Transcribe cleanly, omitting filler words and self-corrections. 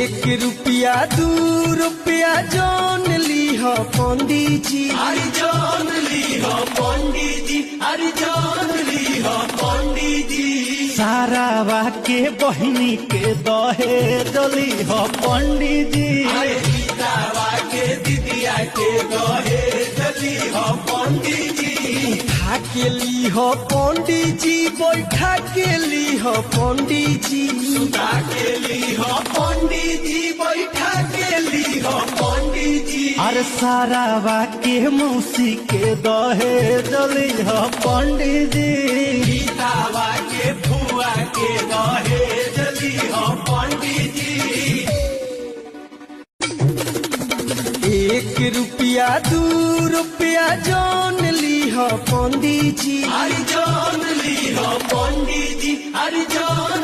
एक रुपया 2 रुपया जान लीह पंडित जी। अरे जान लीह पंडित जी, अरे जान लीह पंडित जी। सारावा के बहिनी के दहेज लीह पंडित जी। अरे सीतावा के दीदिया के दहेज लीह पंडित जी। उठा के लीह पंडित जी, बैठा के लीह पंडित जी। सुता के लीह पंडित जी, बैठा के लीह पंडित जी। अरे सारावा के मौसी के दहेज लीह पंडित जी। सीतावा के फुआ के दहेज लीह पंडित जी। 1 रुपया 2 रुपया जान लीह पंडित जी। अरे जान लीह पंडित जी, अरे जान